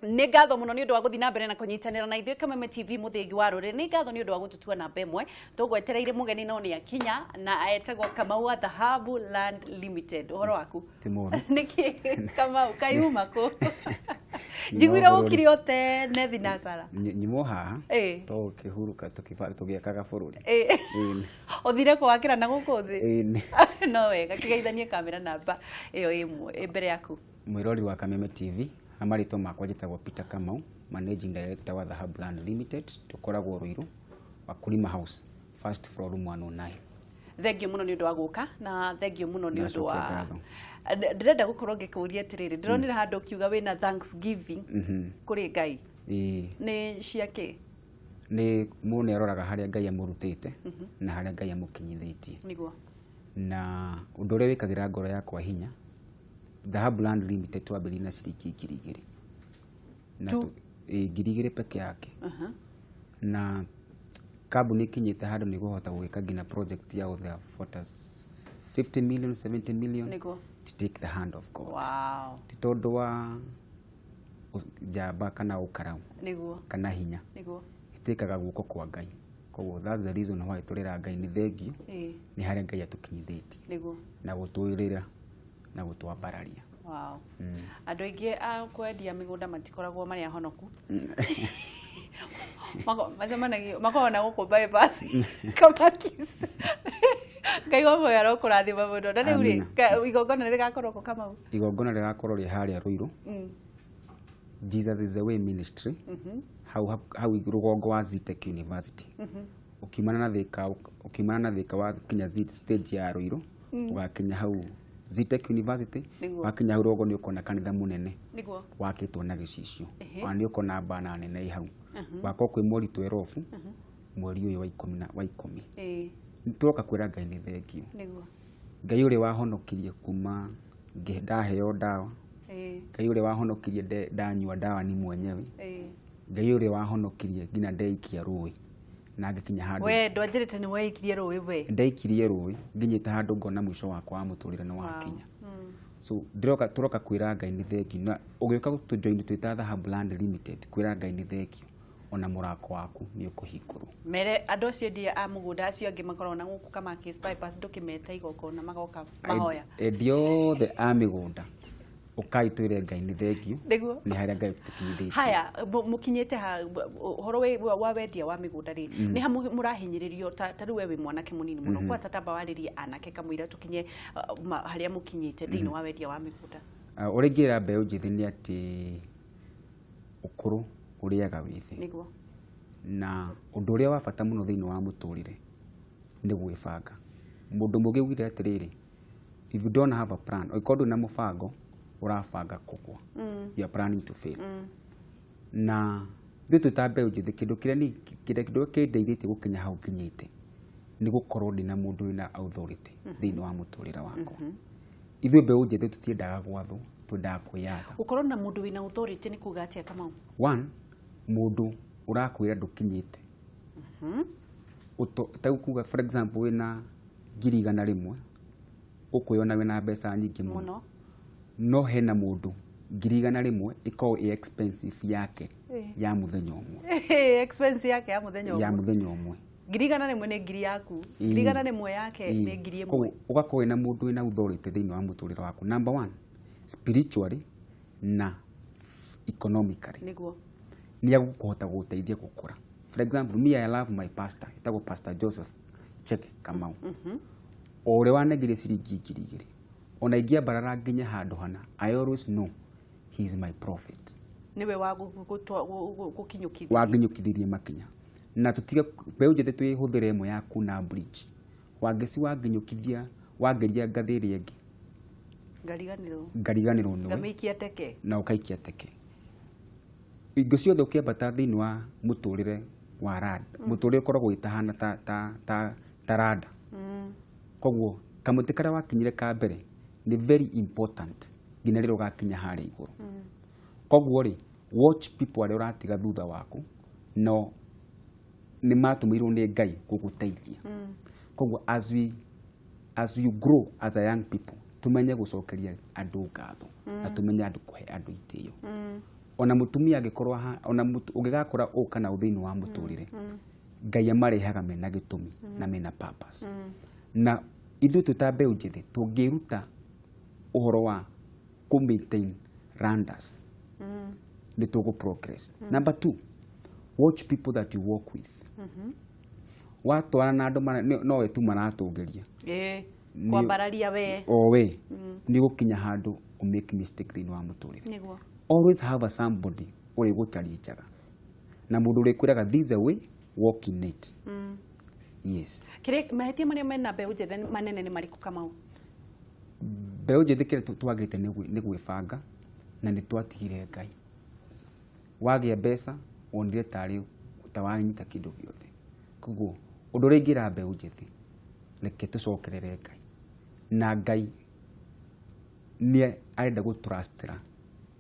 nĩ ngatho mũno nĩ ũndũ wa gũthiĩ na mbere na kũnyitanĩra na ithuĩ Kameme TV mũthĩgi wa rũrĩrĩ. Nĩ ngatho nĩ ũndũ wa gũtũtua namba ĩmwe. Tũgwetereire mũgeni no nĩ akinya na etagwo Kamau wa Dhahabu Land Limited. Ũhoro waku? Timuru. Nĩkĩ Kamau kayuma kũ? Njiguire ũkiri ote nethi na sara. Nyimo haha. To kihuruka tugiakaga bũrũri. Ũthire kwakĩra na gũkũ thĩ. No wega kĩgeithanie kamera namba ĩyo ĩmwe mbere yaku. Mwĩrori wa Kameme TV. Amarito makwa njĩtagwo Peter Kamau, Managing Director wa Dhahabu Land Limited, tukoragwo Ruiru, Wakulima House, first floor room 109. Thengiũ mũno nĩ ũndũ wa gũka na thengiũ mũno nĩ ũndũ wa ndĩrenda gũkorwo ngĩkũria atĩrĩrĩ, ndĩronire handũ kiuga wĩna Thanksgiving kũrĩ Ngai. Nĩ ciake? Nĩ mũndũ nĩ aroraga harĩa Ngai amũrutĩte na harĩa Ngai amũkinyithĩtie. Nĩguo. Na ũndũ ũrĩa wĩkagĩra ngoro yakwa hinya, Dhahabu Land Limited twambĩrĩirie na ciringi 2,000. Na 2,000 peke yake. Na kambuni ikinyĩte handũ nĩ kũhota gwĩka ngina project ya ũthea 50 million, 70 million to take the hand of God. Wow. Ti tondũ wa njamba kana ũkaramu kana hinya. Itĩkaga guoko kwa Ngai. Koguo that's the reason why tũrera Ngai nĩ thengiũ nĩ harĩa Ngai atũkinyithĩtie na gũtũĩrĩra na gũtwambararia. Wow. Andũ aingĩ a kwendia mĩgũnda matikoragwo marĩ ahonoku. Makona gũkũ bypass kama kisa. Ngai wa moyo arokũrathima mũno. Na rĩu rĩ igongona rĩgakorwo kũ Kamau? Igongona rĩgakorwo rĩ harĩa Ruiru. Jesus is the way ministry. Hau rũgongo wa Zetech University. Ukimana na thika wa kinya stage ya Ruiru. Ugakinya hau Zetech University, wakinya hau rogo nĩ ũkona kanitha mũnene wakĩtwo na gĩcicio, na nĩ ũkona bana nene hau. Wako kwĩ mweri 12 mweri ũyũ wa 10. Nĩtũroka kwĩra Ngai nĩ thengiũ. Ngai ũrĩa wahonokirie kuma ndaheo ndawa, Ngai ũrĩa wahonokirie ndanyua ndawa ni mwenyewe, Ngai ũrĩa wahonokirie ngina ndeikia rũĩ na ngĩkinya handũ we ndwanjĩrĩte nĩ weikirie rũĩ we ndeikirie rũĩ nginyĩte handũ ngona mũico wakwa wa mũtũrĩre nĩ wakinya. So tũroka kwĩra Ngai nĩ thengiũ, na ũgĩũka tũjoin twĩta Dhahabu Land Limited kwĩra Ngai nĩ thengiũ, ona mũrako waku nĩ ũkũhingũrwo. Mere andũ acio ndie a mũgũnda acio angĩ makorwo na gũkũ kama case bypass ndũkĩmeta igongona magoka mahoya. Ndiothe a mĩgũnda ukai twire Ngai nĩ thengiũ nĩ harĩa Ngai tũkinyithĩtie. Haya mũkinyĩte ha horo wa wendia wa mĩgũnda rĩ nĩ ha mũrahinyĩrĩrio ta rĩu we wĩ mwanake mũnini mũno kwanza tamba warĩrie anake kamũira tũkinye harĩa mũkinyĩte thĩinĩ wa wendia wa mĩgũnda. Ũrĩa ingĩra mbeũ njĩthĩ nĩ atĩ ũkũrũ ũrĩaga wĩthĩ, na ũndũ ũrĩa wa bata mũno thĩinĩ wa mũtũrĩre nĩ gwĩbanga. Mũndũ mũngĩ ugire atĩrĩrĩ, if you don't have a plan, okorwo na mũbango urabanga kugwa, you are planning to fail. Na nditũ ta mbeũ njĩthĩ kĩndũ kĩrĩa kĩndeithĩtie gũkinya hau kinyĩte nĩ gũkorwo ndĩna mũndũ wĩna authority thĩinĩ wa mũtũrĩre wakwa. Ithuĩ mbeũ njĩthĩ tũtiendaga gwathwo, twendaga kwĩyatha. Gũkorwo na mũndũ wĩna authority nĩ kuuga atĩa Kamau? One, mũndũ ũrakwĩra ndũkinyĩte. Ta kuuga for example wĩna 100,000 ũkwĩona wĩna mbeca nyingĩ mũno. No hena mũndũ 100,000 ĩkorwo expensive yake ya mũthenya ũmwe. Expensive yake ya mũthenya ũmwe. Ya mũthenya ũmwe. 100,000 nĩ ngiri yaku. 100,000 yake nĩ ngiri ĩmwe. Ũgakorwo wĩna mũndũ wĩna authority thĩinĩ wa mũtũrĩre waku. Number 1, spiritually na economically. Nĩguo. Nĩ agũkũhota gũteithia gũkũra. For example, me I love my pastor. Etagwo Pastor Joseph Cheke Kamau. Ore wanegire ciringi 2,000. Ona ingĩambarara nginya handũ hana, I always know he is my prophet. Niwe wa gũkinyũkithia. Wanginyũkithirie makinya. Na tũtiga mbeũ njĩthĩ twĩhũthĩre ĩmwe ya kuna bridge. Wangĩci wanginyũkithia wangeria ngathĩ ĩrĩa ĩngĩ. Ngariganĩrwo nĩwe. Ngamĩikia teke. Na ũkaikia teke. Indo ciothe ũkĩambata thĩinĩ wa mũtũrĩre wa rada. Mũtũrĩre ũkoragwo ĩtahana ta rada. Koguo kamũtĩ karĩa wakinyire ka mbere ni very important ngina rĩrĩa ũgakinya harĩa igũrũ. Koguo rĩ watch people arĩa ũratiga thutha waku no nĩ matũmĩirwo nĩ Ngai gũgũteithia. Koguo as you grow as a young people tumenye gũcokeria andũ ngatho na tumenye andũ kũhe andũ itĩo. ona mutumia angikorwo ona ungigakora ukana uthini wa muturire Ngai amarehaga mena gitumi na mena purpose na ithu tutambe unjithi tungiruta uhoro wa ku maintain randers ni tugu progress. Number 2, watch people that you work with. Watwana na andu no we tu maratungeria kwambararia we we ni gukinya handu u make mistake thini wa muturire. Niguo Always have somebody uri gutarĩjaga na mundu uri kwiraga this a way walk in it. Yes. Kire mahetia maria mena mbeũ njĩthĩ manene ni mariku Kamau? Mbeũ njĩthĩ kire twagite ni gwibanga na ni twatigire Ngai. Wagia mbeca wonire tari utawanyita kindu giothe. Koguo undu ringira mbeũ njĩthĩ reke tucokerere Ngai na Ngai ni arenda gutrustira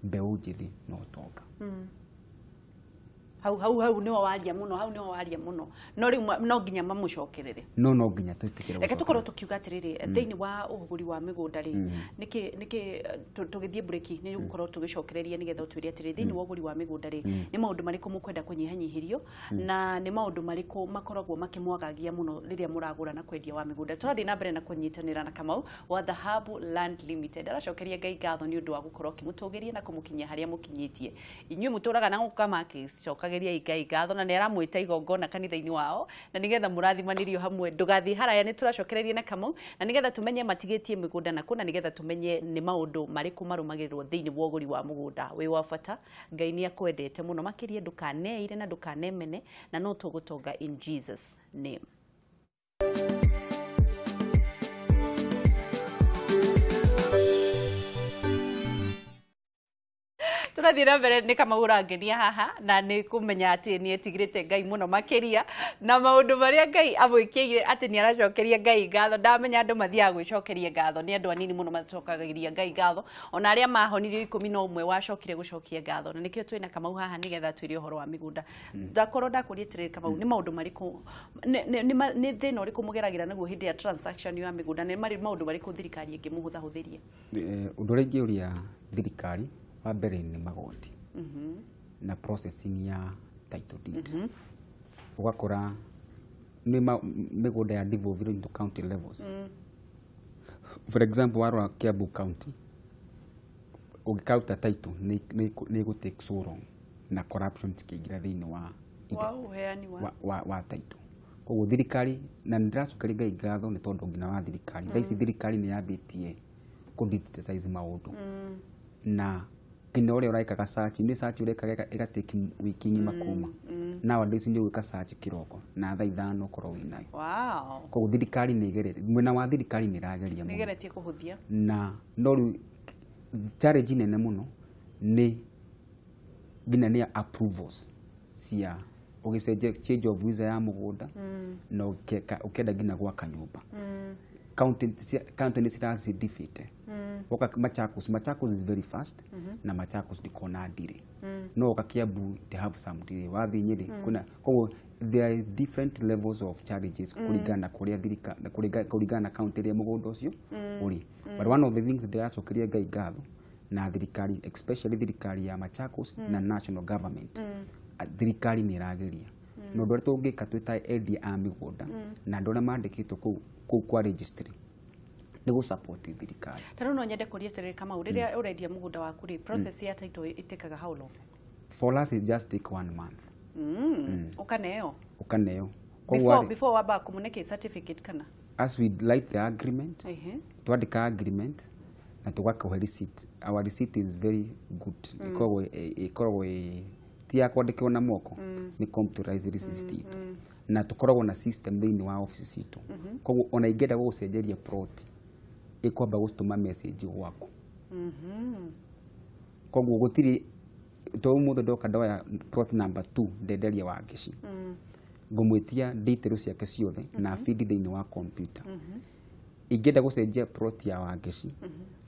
mbeũ njĩthĩ no tonga. Hau niho waria muno no riu no nginya mamucokerere no nginya tutikire reke tukorwo tukiuga atiriri thiini wa uhuguri wa migunda ri niki tugithie break ni gukorwo tugicokereria nigetha utwire atiriri thiini wa uhuguri wa migunda ri ni maundu mariku mukwenda kunyihanyihirio na ni maundu mariku makoragwo makimwagagia muno riria muragura na kwendia wa migunda. Turathi na mbere na kunyitanira na Kamau wa The Hub Land Limited. Aracokeria Ngai ngatho ni undu wa gukorwo kimutugiria na kumukinyia haria mukinyitie. Inyuĩ muturaga na gukama kicokageria Ngai ngatho na ni aramwita igongona kanitha-ini wao na nigetha murathimanĩrio hamwe. Ndugathi haraya ni turacokereria na Kamau na nigetha tumenye matigetie migunda na kuna nigetha tumenye ni maundu mariku marumagĩrĩrwo thiini wa ũgũri wa mugunda wi wa bata. Ngai ni akwendete muno makiria ndukaneire na ndukanemene na no tugutonga in Jesus name. Turathira mbere ni Kamau urangenia haha na ni kumenya ati ni etigirite Ngai muno makiria na maundu maria Ngai amwikiire ati ni aracokeria Ngai ngatho. Ndamenya andu mathiaga gwicokeria ngatho ni andu anini muno macokagiria Ngai ngatho ona aria mahonirio 11 wacokire gucokia ngatho na nikio twina Kamau haha nigetha twire uhoro wa migunda. Ndakorwo ndakuria tiriri Kamau ni maundu mariku ni thina uriku mugeragira naguo hindi ya transaction ya migunda ni maundu mariku thirikari ingimuhuthahutheria? Undu ringi uria thirikari wa mbere ni magoti na processing ya title deed. Ugakora ni migunda ya devolved into county levels. For example, warwa Kiambu County ugikauta title ni go take so long na corruption tikigira thiini wa title. Koguo thirikari na ndiracokeria Ngai ngatho ni tondu ngina wa thirikari thaici thirikari ni yambitie ku digitize maundu na kino ule uraika search ni search ureka igateki wiki ngima kuma nowadays ndio wika search kiroko na thaa 5 korwo winayo. Wow. Koguo thirikari ni igerete mwena wa thirikari ni rageria muno nigeretie kuhuthia na no challenge nene muno ni gina ni approvals cia ugicenje change of visa ya mugunda na ukenda gina gwa kanyumba county ni sirazi defeat oka Machakos is very fast na Machakos diko na dire no oka Kiambu they have some delay wathi Nyeri kuna koguo there are different levels of challenges kulingana kulingana county ya mugunda ucio uri but one of the things they are cokeria Ngai ngatho na thirikari especially thirikari ya Machakos na national government thirikari ni rageria no ndore tungika twita edia a migunda na ndore mandikitwo ku kwa registry ni go support thirikari. Tano no nyende kuria tiriri Kamau riria urendia mugunda waku ri process ya title itekaga how long? For us it just take 1 month. Ukaneo before waba communicate certificate kana as we light the agreement twandika agreement na tugakohe receipt. Our receipt is very good ikoragwo tia kwandikwo na moko ni computerized receipt na tukoragwo na system thiini wa office citu. Koguo ona ingenda gucenjeria plot ikwamba gutuma message gwaku. Koguo gutiri to mutho ndoka ndoya plot number 2 ndenderia wa Ngeci ngumwitia details ciake ciothe na feed thiini wa computer. Ingenda gucenjia plot ya wa Ngeci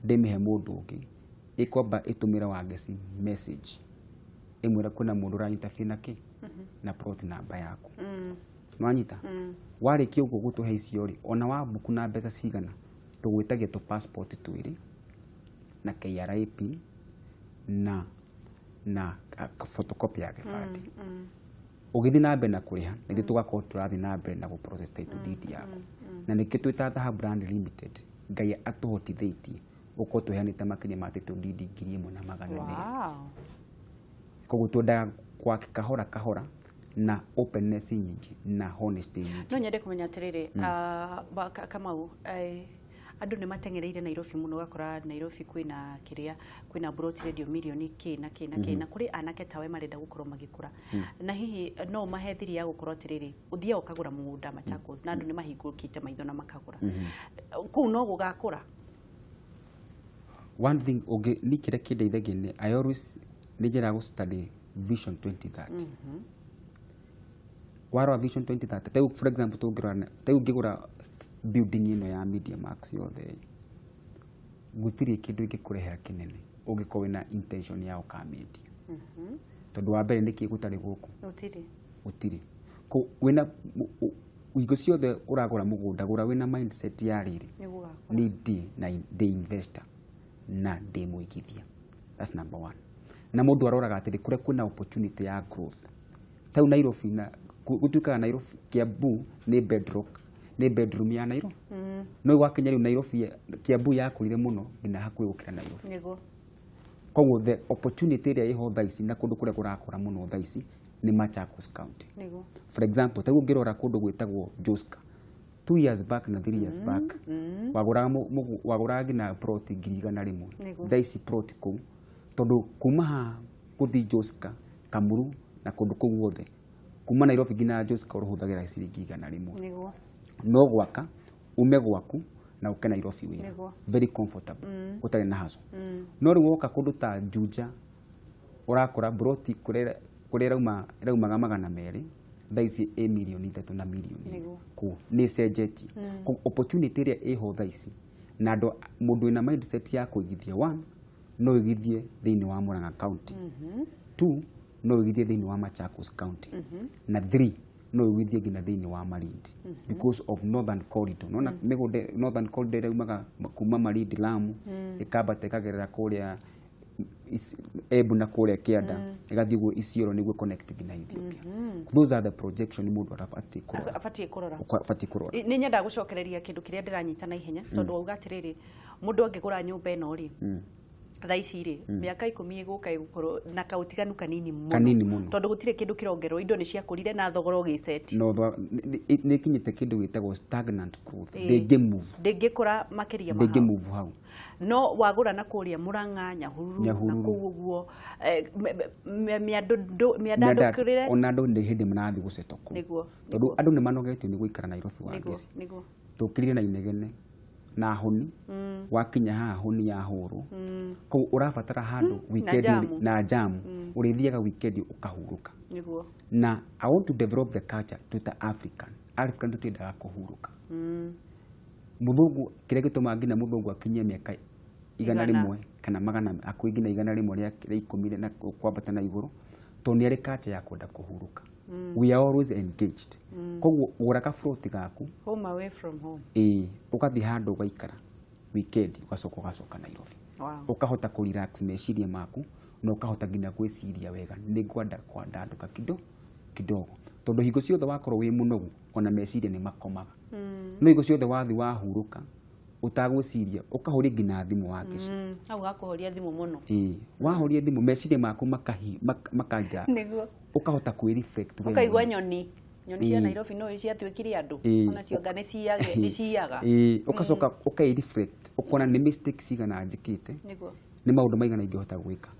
ndimihe mundu ungi ikwamba itumira wa Ngeci message imwira kuna mundu ranyita finaki na plot number yaku nwanyita wariki uguo gutuhe icio ri ona wa buku na mbeca cigana tugwitagia tu passport twiri na KRA pin na na photocopy ya gibandi ugithi na mbere na kuriha nithu tugakorwo turathi na mbere na process title deed yako na nikio twita Dhahabu Land Limited Ngai atuhotithitie uko tuheanite makinya ma title deed 1,200 koguo twendaga gwaka kahora na openness nyingi na honesty nyingi. No nyende kumenya atiriri Kamau andu ni matengereire Nairobi muno gakora Nairobi kwina broti radio milioni na kuri anake tawe marenda gukorwo magikura na hihi no mahethiri ya gukorwo atiriri uthia ukagura mugunda Machakos na andu ni mahingukite maitho na makagura ku no gugakura. One thing nikire kindeithagia ni I always nijera go study Vision 2030 waro Vision 2030 teu for example teu ngigura building ino ya Media Max yothe gutiri kindu ingikureha kinene ungikorwo na intention ya ukamedi tondu wa mbere niki gutari guku utiri ko wina wigo ciothe uragura mugunda gura wina mindset ya riri ni the investor na de muigithia. That's number one. Na mundu aroraga atiri kure kuna opportunity ya growth tau Nairobi na gutuika Nairobi Kiambu ni bedroom ya Nairobi no gwakinya riu Nairobi Kiambu yakurire muno ngina hakuhi gukira Nairobi nigo koguo the opportunity ria iho thaici na kundu kuria kurakora muno thaici ni Machakos County nigo for example tau ngirora kundu gwitagwo Joska 2 years back na 3 years back wagura ngina plot 100,000 thaici plot ku tondu kuma kuthi Joska Kamuru na kundu kuu guothe kuma Nairobi ngina Joska uruhuthagira ciringi 100,000 nigo no gwaka ume gwaku na uke Nairobi wira very comfortable utari na haso no riu woka kundu ta Juja urakora broti kurera raumaga 200 thaici milioni 3 na milioni ku ni cenjeti ku opportunity ria iho thaici na ndo mundu ina mindset ya kuigithia 1 no igithie thiini wa Murang'a County 2 no igithie thiini wa Machakos County na 3 no igithie ngina thiini wa Malindi because of Northern Corridor no migude Northern Corridor raumaga kuma Malindi Lamu ikambata ikagerera kuria Embu na kuria Kianda igathie go Isiolo niguo connect ngina Ethiopia. Those are the projection mundu afati kurora ni nyenda gucokereria kindu kiria ndiranyita na ihenya tondu uga atiriri mundu angigura nyumba ino ri thaici ri miaka 10 iguka igukorwo na kautiganu kanini muno tondu gutire kindu kirongerwo indo ni ciakurire na thogoro giceti no ni kinyite kindu gitagwo stagnant growth ndingikura makiria ma move hau no wagura na kuria Murang'a Nyahururu na kuguo miandandukirire ona ndo ndi hindi mnathi gucetoko niguo tondu andu ni manogetio ni guikara Nairobi wangisi niguo tukirire na inegene na honi wakinya ha honi ya huru ko urabatara handu weekend na jam urithiaga weekend ukahuruka niguo na I want to develop the culture to the African to tenda kuhuruka muthungu kire gituma ngina muthungu akinyia miaka 100 kana magana akuingina 100 ria 10 na kwambata na iguru to ni ari culture ya kwenda kuhuruka we are always engaged koguo uraka float gaku home away from home ukathi handu ugaikara weekend ugacoka Nairobi ukahota ku relax meciria maku na ukahota ngina gwiciria wega ni ngwenda kwandanduka kidogo tondu hingo ciothe wakorwo wi munogu ona meciria ni makomaga no hingo ciothe wathi wahuruka utagwiciria ukahuri ngina thimu wakici au gakuhoria thimu muno wahoria thimu meciria maku makanja niguo ukahota ku reflect ukaigwa nyoni cia Nairobi no cia twikiri andu ona cionga ni ciaga ukacoka reflect ukona ni mistakes igana njikite niguo ni maundu maigana ingihota gwika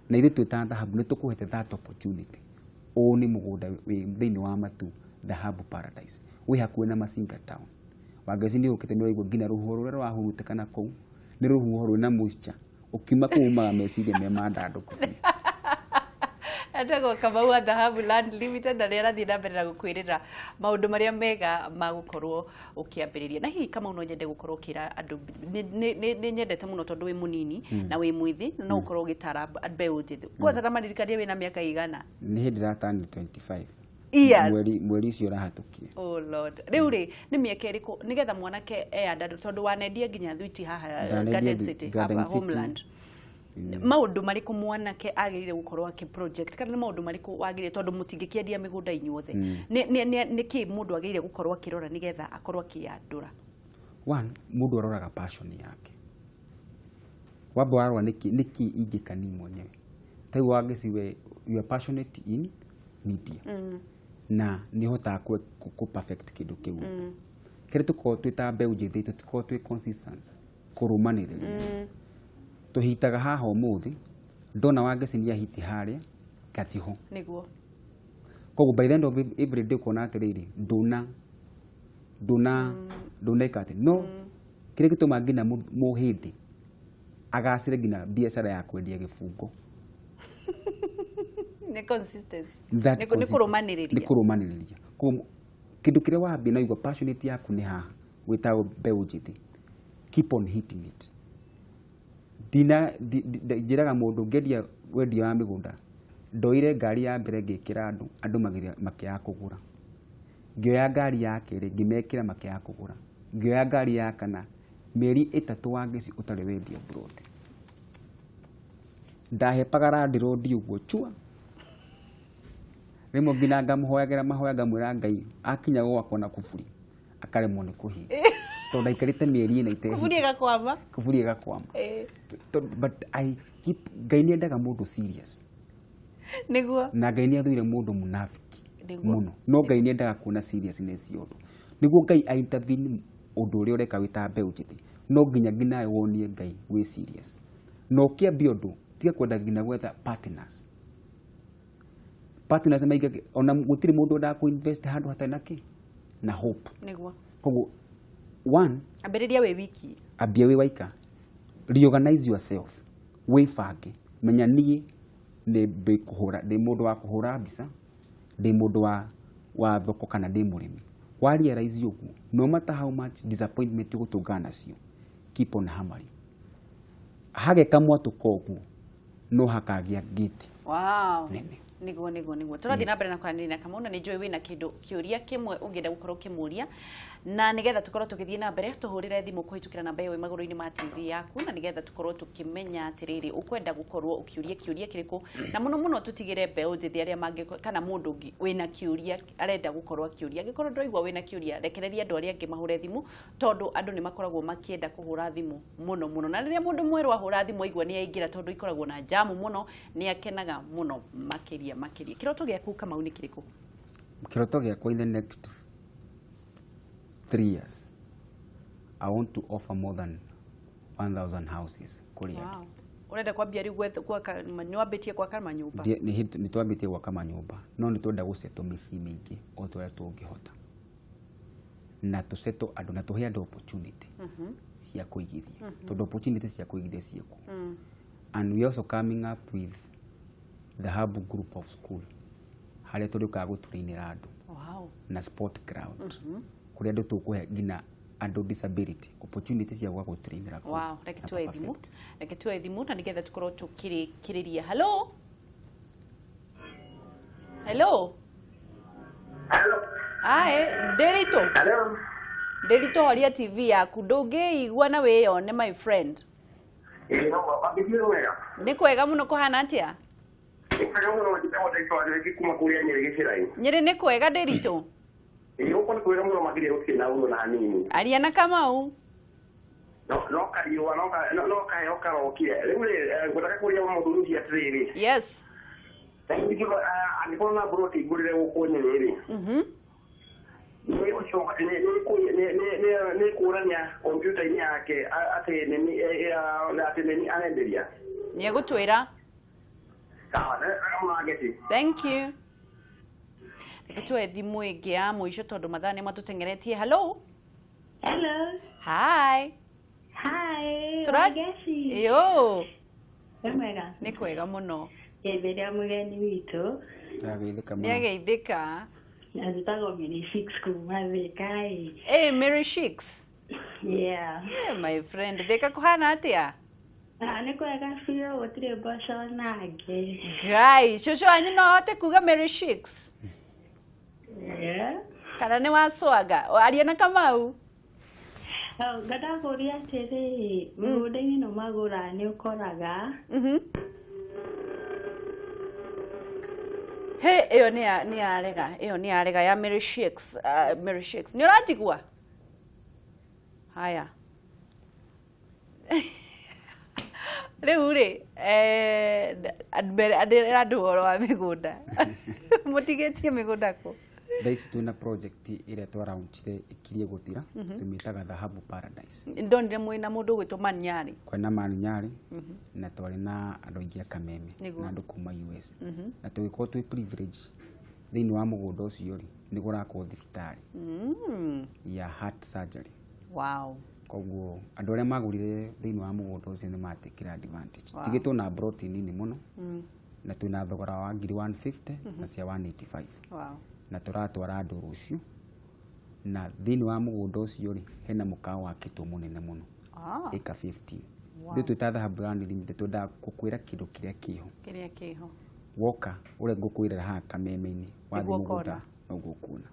na ithu twita Dhahabu ni tukuhete that opportunity ni mugunda thiini wa Matu Dhahabu Paradise wi hakuhi na Masinga Town wangeci ni ukite ni waigua ngina ruhuho ruria rwahurutikana kou ni ruhuho rwina moisture ukima kuumaga meciria me mandanduku Atago Kamau Dhahabu Land Limited na nirathi na mbere na gukwirira maundu maria mega magukorwo ukiambiriria na hihi kama no nyende gukorwo kira andu ni nyendete muno tondu wi munini na wi mwithi no ukorwo gitara mbeu njithi kwanza kama ndirikania wina miaka igana ni hindi ratani 25 mweri ucio rahatukie oh lord riu ri ni miaka iriku nigetha mwanake andandu tondu wanendia nginya thwiti haha Garden City hapa Homeland maundu mariku mwanake agirire gukorwo aki project kana maundu mariku wagirire tondu mutingikiendia migunda inyuothe ni ki mundu agirire gukorwo akirora nigetha akorwo akiyandura? One, mundu aroraga passion yake. Wabo warwa niki ingikani mwenyewe. Tai wagiciwe you are passionate in media. Na nihota ku perfect kindu kiu. Kere tuko twita mbeu njithi tutiko twi consistent kurumaniriria. Tuhitaga haha umuthi ndona wangecinia hiti haria gatiho niguo. Koguo by the end of every day kona atiriri nduna ikati no kire gituma ngina muhindi agacire ngina biashara ya kwendia gibungo. Ni consistency. Ni kurumaniriria. Koguo kindu kire wambi na igwa passionate yaku ni haha witao mbeu njithi. Keep on hitting it. Njiraga mundu ngedia wendia wa migunda ndoire ngari ya mbere ngikira andu makiaga kugura, ngioya ngari ya keri ngimekira makiaga kugura, ngioya ngari ya kana mieri 3 wangeci utari wendia broti. Ndahepaga randi rodi uguo chua rimwe ngina ngamuhoyagira mahoyaga mwira Ngai akinya gwakwa na kuburi akaremwo ni kuhinga. Tonda ikarite mieri ina ite kuburi gakwama but I keep Ngai ndaga mundu serious niguo na Ngai athuire mundu munafiki muno no Ngai ndaga kuona seriousness yodo niguo Ngai a intervene undu uri ureka wita mbeu njithi no nginya ngina wonie Ngai we serious no kia biodo tiga kwenda ngina gwetha partners maiga ona gutiri mundu nda ku invest handu hatanaki na hope niguo. Koguo one ambiriria we wiki ambia we waika reorganize yourself wifange menya nie ni kuhura ndi mundu wa kuhura mbica ndi mundu wa thoko kana ndi murimi wa realize uguo no matter how much disappointment gutungana nacio keep on hammering hage kamwatu koguo no hakagia gate. Wow niguo turathi na mbere na kwanirina Kamau ni njui wina kindu kiuria kimwe ungienda gukorwo kimuria na nigetha tukorwo tukithie na mbere tuhurire thimu kuhitukira namba iyo maguru-ini ma TV yaku na nigetha tukorwo tukimenya atiriri ukwenda gukorwo ukiuria kiuria kiriku na muno tutigire mbeu njithi aria mangi kana mundu ungi wina kiuria arenda gukorwo akiuria gikorwo ndoigwa wina kiuria rekereria andu aria angi mahure thimu tondu andu ni makoragwo makienda kuhura thimu muno na riria mundu mweru ahura thimu aigwa ni aingira tondu ikoragwo na jamu muno ni akenaga muno makiria kiroto giaku Kamau ni kiriku? Kiroto giakwa in the next 3 years I want to offer more than 1,000 houses kuria. Wow. Urenda kwambia riu gwaka nyambitie gwaka manyumba? Ni twambitie gwaka manyumba no ni twenda guseto micii mingi o twara tungihota na tuseto andu na tuhe andu opportunity cia kuigithia tondu opportunity cia kuigithia ciaku and we also coming up with the hub group of school haria turika guturinira andu. Wow. Na sport ground kuria andu tukuhe ngina andu disability opportunities cia guturinira. Wow, reke tuwe thimu na nigetha tukorwo tukiriria. Hello Derito. Derito horia TV yaku ndungiigua na wiyone my friend. No wega. Ni kwega muno kuhana atia? Nyeri ni kwega Derito? Aria na Kamau. Yes. Niegutwira. Thank you. Tuwe thimu ingi ya muico tondu mathaa ni matutengeretie. Hello. Hi. Turageci. Yo. Mwega. Ni kwega muno. Yeberia mugeni witu. Ageithika muno. Niageithika. Azitago Mary Shicks kuma Thika. Mary Shicks. Yeah. My friend, Thika kuhana atia? Ni kwega biũ gũtirĩ mboco nangĩ. Gai, shosho anyu no hote kuga Mary Shicks? Yeah. Kana ni waswaga? Aria na Kamau? Ngadakuria atĩrĩ, mĩgũnda-inĩ no magũra nĩ ũkoraga. He, ĩyo nĩ yarega ya Mary Shakes. Nĩ ũratigua? Haya. Rĩu rĩ, andũ ũhoro wa mĩgũnda. Mũtigĩtie mĩgũnda kũ? Thaa ici twĩna project ĩrĩa twaraunchire ĩkirie gũthira, tũmĩtaga Dhahabu Paradise. Ndonire mwĩna mũndũ ũgwĩtwo Maniari. Kwĩna Maniari, na twarĩ na andũ aingĩ a Kameme, na andũ kuma US. Na tũgĩkorwo twĩ privilege thĩinĩ wa mũgũnda ũcio rĩ, nĩ gũrakorwo thibitarĩ ya heart surgery. Wow. Koguo andũ arĩa magũrire thĩinĩ wa mũgũnda ũcio nĩ matekĩra advantage. Tigĩtwo na ploti nini mũno, na twĩna thogora wa ngiri 150 na cia 185. Wow. Na tũratwara andũ rũciũ, na thĩinĩ wa mũgũnda ũcio rĩ, hena mũkawa wakĩtwo mũnene mũno, ĩka 15. Rĩu twĩta Dhahabu Limited twendaga gũkwĩra kĩndũ kĩrĩa kĩho. Woka ũrĩa ngũkwĩrĩra haha Kameme-inĩ, wathiĩ mũgũnda noguo ũkuona.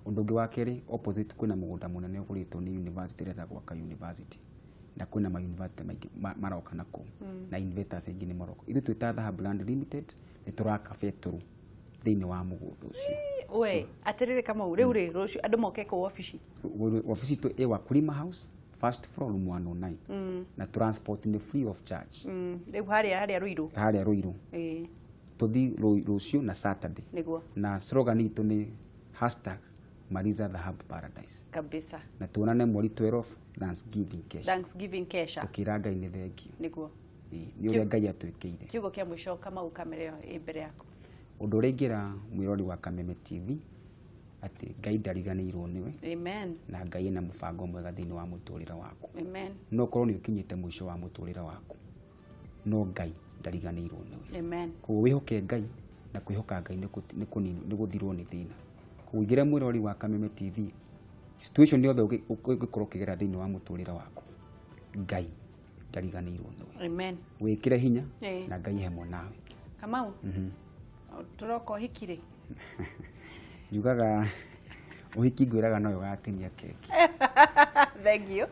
Ũndũ ũngĩ wa kerĩ, opposite kwĩna mũgũnda mũnene ũgũrĩtwo nĩ university ĩrenda gwaka university, na kwĩna ma university maingĩ maroka na kũu, na investors aingĩ nĩ maroka. Ithuĩ twĩta Dhahabu Limited nĩ tũraka betũrũ thĩinĩ wa mũgũnda ũcio. We, atĩrĩrĩ Kamau, rĩu rĩ, rũciũ andũ moke kũu wabici? Wabici tu ĩ Wakulima House, first floor room 109, na transport nĩ free of charge. Rĩu harĩa Ruiru? Harĩa Ruiru. Tũthi rũciũ na Saturday. Nĩguo. Na slogan itũ nĩ #Maliza Dhahabu Paradise. Kabisa. Na tuonane mweri 12 Thanksgiving kesha. Tukira Ngai nĩ thengio. Nĩguo. Nĩ ũrĩa Ngai atwĩkĩire. Kiugo kĩa mũico Kamau kamera ĩyo mbere yako. Ũndũ ũrĩa ingĩra mwĩrori wa Kameme TV atĩ Ngai ndariganĩirwo nĩwe. Amen. Na Ngai ena mũbango mwega thĩinĩ wa mũtũrĩre waku. Amen. No korwo nĩ ũkinyĩte mũico wa mũtũrĩre waku, no Ngai ndariganĩirwo nĩwe. Amen. Koguo wĩhoke Ngai, na kwĩhoka Ngai nĩ gũthirwo nĩ thĩna. Kũingĩra mwĩrori wa Kameme TV, situation yothe ũngĩkorwo ũkĩgera thĩinĩ wa mũtũrĩre waku, Ngai ndariganĩirwo nĩwe. Amen. Wĩkĩre hinya na Ngai hamwe nawe. Kamau, turoka ũhiki rĩ? Njugaga ũhiki ngwĩraga noyo gatinia keki. Thank you.